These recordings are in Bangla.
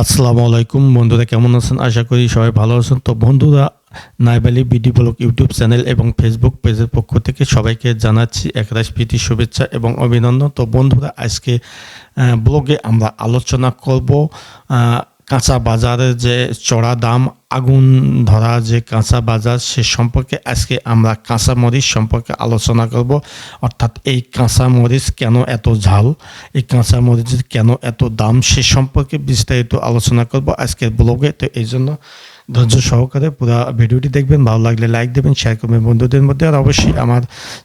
আসসালামু আলাইকুম বন্ধুরা, কেমন আছেন? আশা করি সবাই ভালো আছেন। তো বন্ধুরা, নাইবালি বিডি ব্লগ ইউটিউব চ্যানেল এবং ফেসবুক পেজের পক্ষ থেকে সবাইকে জানাচ্ছি একরাশ প্রীতি শুভেচ্ছা এবং অভিনন্দন। তো বন্ধুরা, আজকে ব্লগে আমরা আলোচনা করব কাঁচা বাজারের যে চড়া দাম, আগুন ধরা যে কাঁচা বাজার, সে সম্পর্কে আজকে আমরা কাঁচা মরিচ সম্পর্কে আলোচনা করব। অর্থাৎ এই কাঁচা মরিচ কেন এত ঝাল, এই কাঁচা মরিচের কেন এত দাম, সে সম্পর্কে বিস্তারিত আলোচনা করব আজকের ব্লগে। তো এই জন্য ধৈর্য সহকারে পুরো ভিডিওটি দেখবেন। ভালো লাগলে লাইক দেবেন, শেয়ার করবেন বন্ধুদের মধ্যে, আর অবশ্যই আমার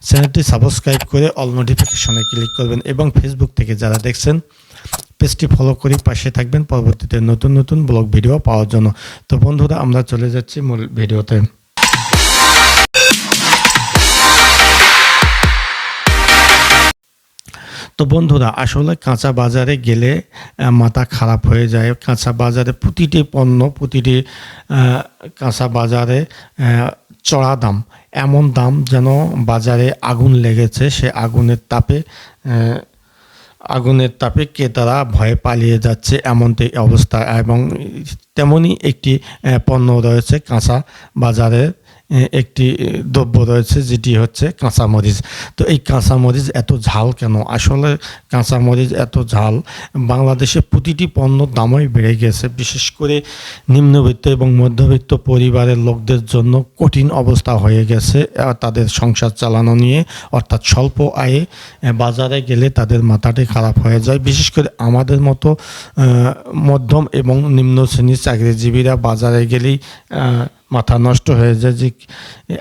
চ্যানেলটি সাবস্ক্রাইব করে অল নোটিফিকেশনে ক্লিক করবেন এবং ফেসবুক থেকে যারা দেখছেন পেজটি ফলো করে পাশে থাকবেন পরবর্তীতে নতুন নতুন ব্লগ ভিডিও পাওয়ার জন্য। তো বন্ধুরা, আমরা চলে যাচ্ছি মূল ভিডিওতে। তো বন্ধুরা, আসলে কাঁচা বাজারে গেলে মাথা খারাপ হয়ে যায়। কাঁচা বাজারে প্রতিটি পণ্য, প্রতিটি কাঁচা বাজারে চড়া দাম, এমন দাম যেন বাজারে আগুন লেগেছে। সে আগুনের তাপে ক্রেতারা ভয়ে পালিয়ে যাচ্ছে, এমনটি অবস্থা। এবং তেমনই একটি পণ্য রয়েছে কাঁচা বাজারে, একটি দ্রব্য রয়েছে যেটি হচ্ছে কাঁচামরিচ। তো এই কাঁচামরিচ এত ঝাল কেন? আসলে কাঁচামরিচ এত ঝাল, বাংলাদেশে প্রতিটি পণ্যর দামই বেড়ে গেছে। বিশেষ করে নিম্নবিত্ত এবং মধ্যবিত্ত পরিবারের লোকদের জন্য কঠিন অবস্থা হয়ে গেছে তাদের সংসার চালানো নিয়ে। অর্থাৎ স্বল্প আয়ে বাজারে গেলে তাদের মাথাটি খারাপ হয়ে যায়। বিশেষ করে আমাদের মতো মধ্যম এবং নিম্ন শ্রেণীর চাকরিজীবীরা বাজারে গেলেই মাথা নষ্ট হয়ে যায় যে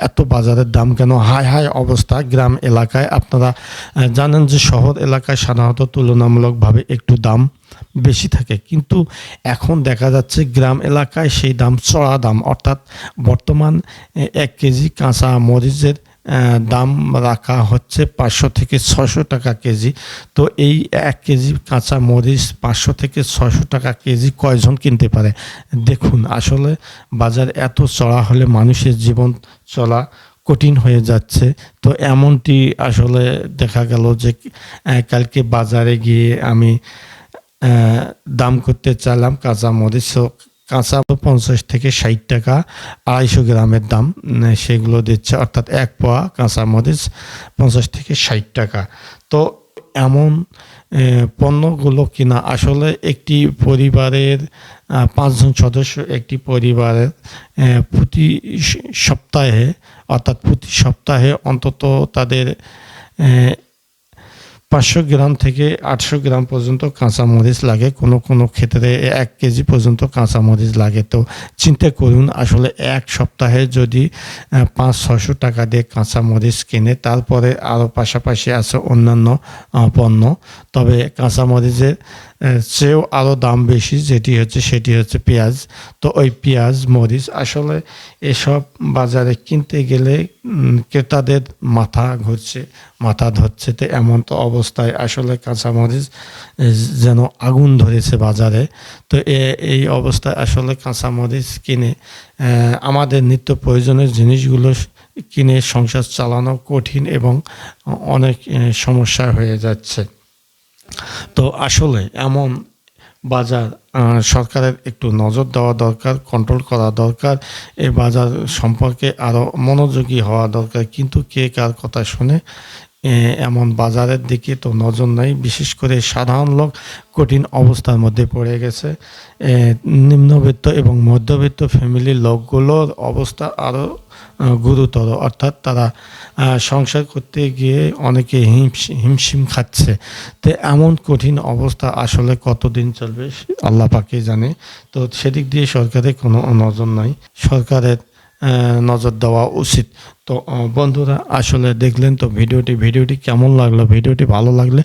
এত বাজারের দাম কেন, হাই হাই অবস্থা। গ্রাম এলাকায় আপনারা জানেন যে শহর এলাকায় সাধারণত তুলনামূলকভাবে একটু দাম বেশি থাকে, কিন্তু এখন দেখা যাচ্ছে গ্রাম এলাকায় সেই দাম চড়া দাম। অর্থাৎ বর্তমান 1 কেজি কাঁচা মরিচের দাম রাখা হচ্ছে 500 থেকে 600 টাকা কেজি। তো এই 1 কেজি কাঁচা মরিচ 500 থেকে 600 টাকা কেজি কয়জন কিনতে পারে? দেখুন, আসলে বাজার এত চড়া হলে মানুষের জীবন চলা কঠিন হয়ে যাচ্ছে। তো এমনটি আসলে দেখা গেল যে কালকে বাজারে গিয়ে আমি দাম করতে চাইলাম কাঁচা মরিচ। কাঁচা 50 থেকে 60 টাকা 250 গ্রামের দাম সেগুলো দিচ্ছে। অর্থাৎ 1 পোয়া কাঁচা মরিচ 50 থেকে 60 টাকা। তো এমন পণ্যগুলো কিনা আসলে একটি পরিবারের 5 জন সদস্য, একটি পরিবারের প্রতি সপ্তাহে, অর্থাৎ প্রতি সপ্তাহে অন্তত তাদের 500 গ্রাম থেকে 800 গ্রাম পর্যন্ত কাঁচামরিচ লাগে। কোনো ক্ষেত্রে 1 কেজি পর্যন্ত কাঁচামরিচ লাগে। তো চিন্তা করুন, আসলে এক সপ্তাহে যদি 500-600 টাকা দিয়ে কাঁচামরিচ কিনে, তারপরে আরও পাশাপাশি আছে অন্যান্য পণ্য। তবে কাঁচামরিচের চেয়েও আরও দাম বেশি, সেটি হচ্ছে পেঁয়াজ। তো ওই পেঁয়াজ, মরিচ, আসলে এসব বাজারে কিনতে গেলে ক্রেতাদের মাথা ঘুরছে, মাথা ধরছে। তো এমন তো অবস্থায় আসলে কাঁচামরিচ যেন আগুন ধরেছে বাজারে। তো এই অবস্থায় আসলে কাঁচামরিচ কিনে আমাদের নিত্য প্রয়োজনীয় জিনিসগুলো কিনে সংসার চালানো কঠিন এবং অনেক সমস্যা হয়ে যাচ্ছে। তো আসলে এমন বাজার সরকারের একটু নজর দেওয়া দরকার, কন্ট্রোল করা দরকার। এই বাজার সম্পর্কে আরও মনোযোগী হওয়া দরকার। কিন্তু কে কার কথা শুনে? এমন বাজারের দিকে তো নজর নেই। বিশেষ করে সাধারণ লোক কঠিন অবস্থার মধ্যে পড়ে গেছে। নিম্নবিত্ত এবং মধ্যবিত্ত ফ্যামিলির লোকগুলোর অবস্থা আরও গুরুতর। অর্থাৎ তারা সংসার করতে গিয়ে অনেকে হিমশিম খাচ্ছে। তো এমন কঠিন অবস্থা আসলে কতদিন চলবে আল্লাহ পাকই জানে। তো সেদিক দিয়ে সরকারের কোনো নজর নাই, সরকারের নজর দেওয়া উচিত। তো বন্ধুরা, আসলে দেখলেন তো ভিডিওটি কেমন লাগলো? ভিডিওটি ভালো লাগলে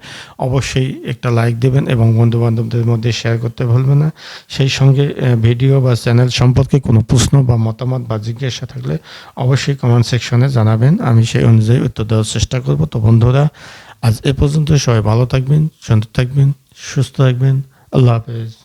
অবশ্যই একটা লাইক দেবেন এবং বন্ধুবান্ধবদের মধ্যে শেয়ার করতে ভুলবেন না। সেই সঙ্গে ভিডিও বা চ্যানেল সম্পর্কে কোনো প্রশ্ন বা মতামত বা জিজ্ঞাসা থাকলে অবশ্যই কমেন্ট সেকশনে জানাবেন, আমি সেই অনুযায়ী উত্তর দেওয়ার চেষ্টা করব। তো বন্ধুরা, আজ এ পর্যন্ত। সবাই ভালো থাকবেন, সুন্দর থাকবেন, সুস্থ থাকবেন। আল্লাহ হাফেজ।